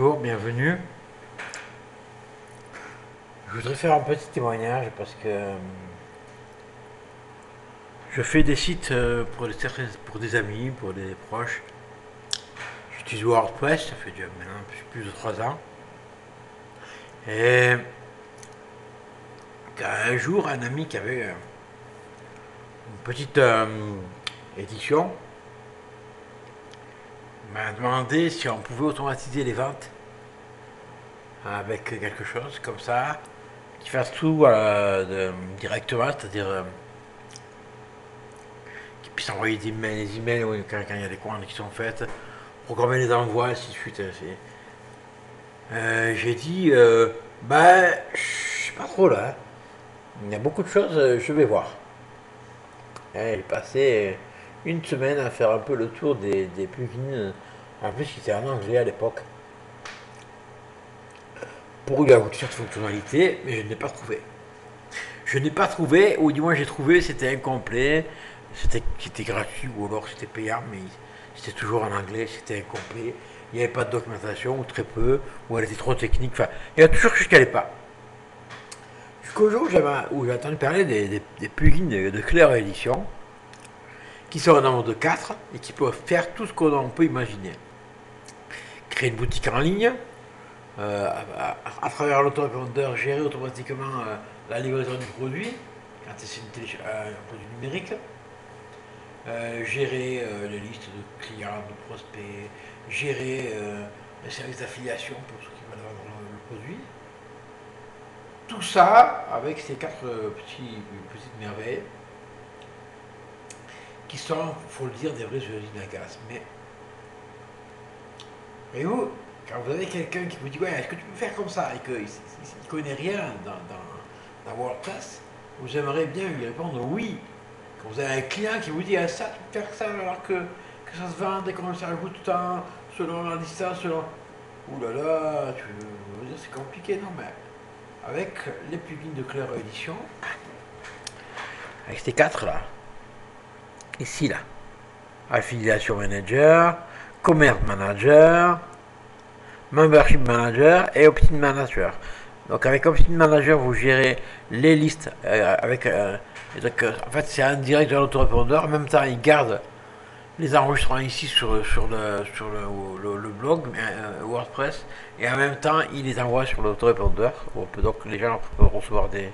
Bonjour, bienvenue. Je voudrais faire un petit témoignage parce que je fais des sites pour des amis, pour des proches. J'utilise WordPress, ça fait déjà maintenant plus de 3 ans. Et un jour, un ami qui avait une petite édition m'a demandé si on pouvait automatiser les ventes avec quelque chose comme ça, qui fasse tout directement, c'est-à-dire qui puisse envoyer des emails quand il y a des commandes qui sont faites, programmer les envois, ainsi de suite. J'ai dit, bah, je sais pas trop là. Il y a beaucoup de choses, je vais voir. J'ai passé une semaine à faire un peu le tour des plugins, en plus qui étaient en anglais à l'époque, pour lui ajouter cette fonctionnalité, mais je n'ai pas trouvé. Je n'ai pas trouvé, ou du moins j'ai trouvé, c'était incomplet, c'était gratuit ou alors c'était payant, mais c'était toujours en anglais, c'était incomplet. Il n'y avait pas de documentation, ou très peu, ou elle était trop technique. Enfin, il y a toujours quelque chose qui n'allait pas. Jusqu'au jour où j'ai entendu parler des plugins de Clear Edition, qui sont en nombre de 4 et qui peuvent faire tout ce qu'on peut imaginer. Créer une boutique en ligne, à travers l'autorépondeur, gérer automatiquement la livraison du produit, quand c'est un produit numérique, gérer les listes de clients, de prospects, gérer les services d'affiliation pour ceux qui veulent vendre le produit. Tout ça avec ces quatre petites merveilles qui sont, il faut le dire, des vraies usines à gaz. Mais voyez-vous, quand vous avez quelqu'un qui vous dit ouais, est-ce que tu peux faire comme ça et qu'il ne connaît rien dans WordPress, vous aimeriez bien lui répondre oui. Quand vous avez un client qui vous dit ah, ça, tu peux faire ça alors que ça se vend et qu'on ça rajoute tout le temps selon la distance, selon. Ouh là là, tu veux dire c'est compliqué, non mais avec les plugins de Clear Edition, avec ces quatre là, ici là, Affiliation Manager, Commerce Manager, Membership Manager et Opt-in Manager. Donc avec Opt-in Manager, vous gérez les listes en fait, c'est en direct de l'autorépondeur. En même temps, il garde les enregistrements ici sur le blog WordPress et en même temps, il les envoie sur l'autorépondeur. Donc les gens peuvent recevoir des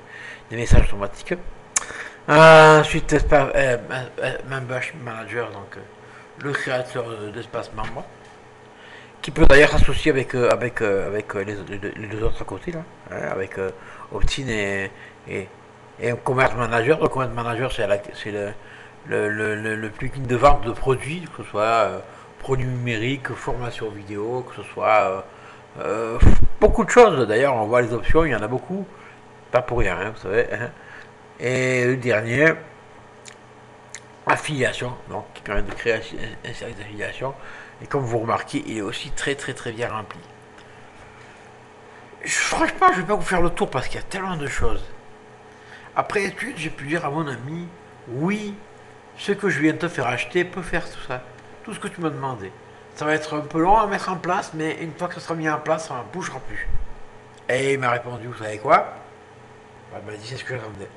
messages automatiques. Ensuite, Membership Manager, donc le créateur d'espace membre, qui peut d'ailleurs s'associer avec les deux autres à côté, là, hein, avec Optin et un Commerce Manager. Le Commerce Manager, c'est le plugin de vente de produits, que ce soit produits numériques, formation vidéo, que ce soit beaucoup de choses. D'ailleurs, on voit les options, il y en a beaucoup, pas pour rien, hein, vous savez. Hein. Et le dernier, affiliation, donc qui permet de créer un service d'affiliation. Et comme vous remarquez, il est aussi très très très bien rempli. Franchement, je ne vais pas vous faire le tour parce qu'il y a tellement de choses. Après étude, j'ai pu dire à mon ami, oui, ce que je viens de te faire acheter peut faire tout ça. Tout ce que tu m'as demandé. Ça va être un peu long à mettre en place, mais une fois que ça sera mis en place, ça ne bougera plus. Et il m'a répondu, vous savez quoi? Il m'a dit, c'est ce que j'attendais.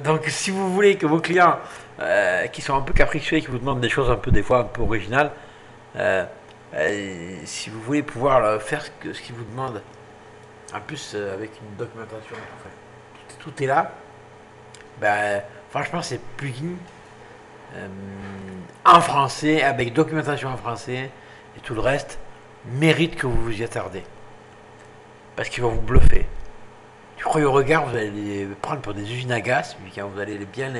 Donc si vous voulez que vos clients qui sont un peu capricieux et qui vous demandent des choses un peu des fois un peu originales, euh, si vous voulez pouvoir faire ce qu'ils vous demandent, en plus avec une documentation, enfin, tout est là, ben, franchement c'est plugin euh, en français, avec documentation en français, et tout le reste mérite que vous vous y attardez. Parce qu'ils vont vous bluffer. Du premier regard, vous allez les prendre pour des usines à gaz, mais quand vous allez bien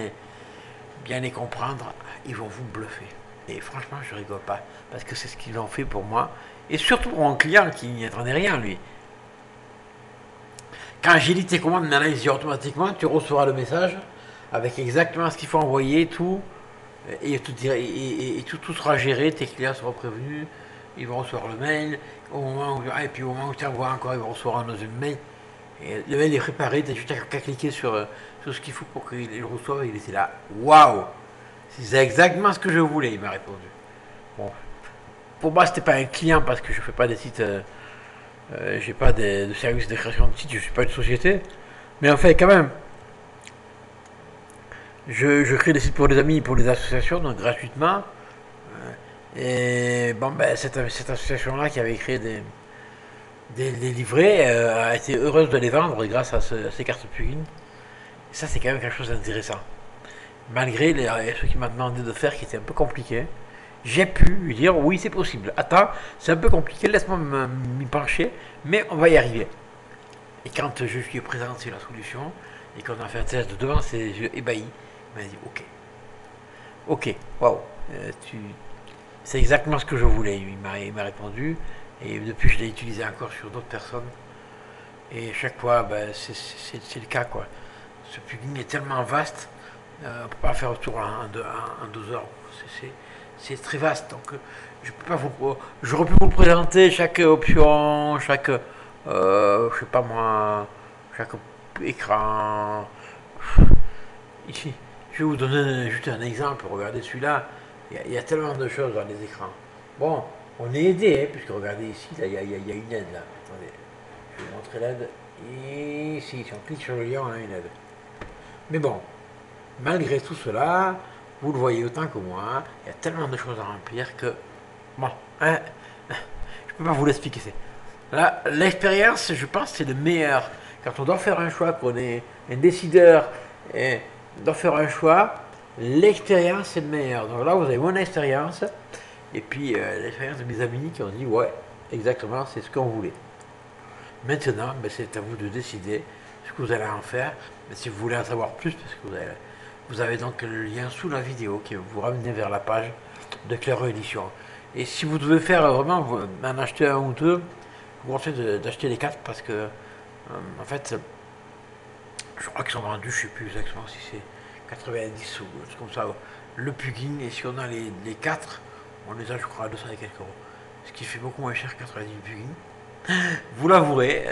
les comprendre, ils vont vous bluffer. Et franchement, je rigole pas, parce que c'est ce qu'ils ont fait pour moi, et surtout pour mon client qui n'y attendait rien, lui. Quand j'ai dit tes commandes, maintenant, il dit automatiquement, tu recevras le message avec exactement ce qu'il faut envoyer, tout, et tout sera géré, tes clients seront prévenus, ils vont recevoir le mail, et puis au moment où tu envoies encore, ils vont recevoir un deuxième mail. Et le mail est préparé, tu as juste qu'à cliquer sur ce qu'il faut pour qu'il le reçoive. Il était là. Waouh! C'est exactement ce que je voulais, il m'a répondu. Bon. pour moi, c'était pas un client parce que je fais pas des sites, j'ai pas de service de création de sites, je suis pas une société. Mais en fait, quand même, je crée des sites pour les amis, pour les associations, donc gratuitement. Et bon, ben, cette association-là qui avait créé des livrets a été heureuse de les vendre grâce à ces cartes plugins. Et ça, c'est quand même quelque chose d'intéressant. Malgré ce qu'il m'a demandé de faire qui était un peu compliqué, j'ai pu lui dire oui, c'est possible. Attends, c'est un peu compliqué, laisse-moi m'y pencher, mais on va y arriver. Et quand je lui ai présenté la solution et qu'on a fait un test devant ses yeux ébahis, il m'a dit ok, ok, waouh, tu, c'est exactement ce que je voulais. Il m'a répondu et depuis je l'ai utilisé encore sur d'autres personnes et chaque fois ben, c'est le cas quoi. Ce plugin est tellement vaste, on ne peut pas faire le tour en 2 heures. C'est très vaste donc je peux pas vous, j'aurais pu vous présenter chaque option, chaque je sais pas moi, chaque écran. Ici, je vais vous donner juste un exemple. Regardez celui-là. Il y a tellement de choses dans les écrans. Bon, on est aidé, hein, puisque regardez ici, là, il y a une aide là. Attendez, je vais vous montrer l'aide. Et ici, si on clique sur le lien, on a une aide. Mais bon, malgré tout cela, vous le voyez autant que moi, il y a tellement de choses à remplir que. Bon, hein, je peux pas vous l'expliquer. Là, l'expérience, je pense, c'est le meilleur. Quand on doit faire un choix, qu'on est un décideur et doit faire un choix, l'expérience c'est le meilleur. Donc là, vous avez mon expérience et puis l'expérience de mes amis qui ont dit ouais, exactement, c'est ce qu'on voulait. Maintenant, ben, c'est à vous de décider ce que vous allez en faire. Mais si vous voulez en savoir plus, parce que vous avez donc le lien sous la vidéo qui va vous ramener vers la page de Claire Édition. Et si vous devez faire vraiment en acheter un ou deux, vous conseille d'acheter les 4 parce que en fait je crois qu'ils sont vendus, je sais plus exactement si c'est 90 ou comme ça le plugin et si on a les 4 on les a je crois à 200 et quelques euros. Ce qui fait beaucoup moins cher que 90 plugins. Vous l'avouerez.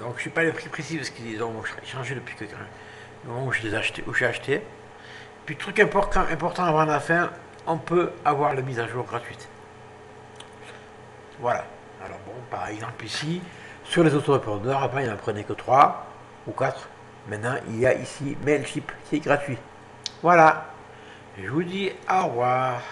Donc je ne sais pas le prix précis parce qu'ils ont changé depuis que le moment où je les ai achetés, où j'ai acheté. Puis truc important avant la fin, on peut avoir la mise à jour gratuite. Voilà. Alors bon, par exemple ici, sur les autorépondeurs, avant il n'en prenait que 3 ou 4. Maintenant, il y a ici Mailchimp qui est gratuit. Voilà. Je vous dis au revoir.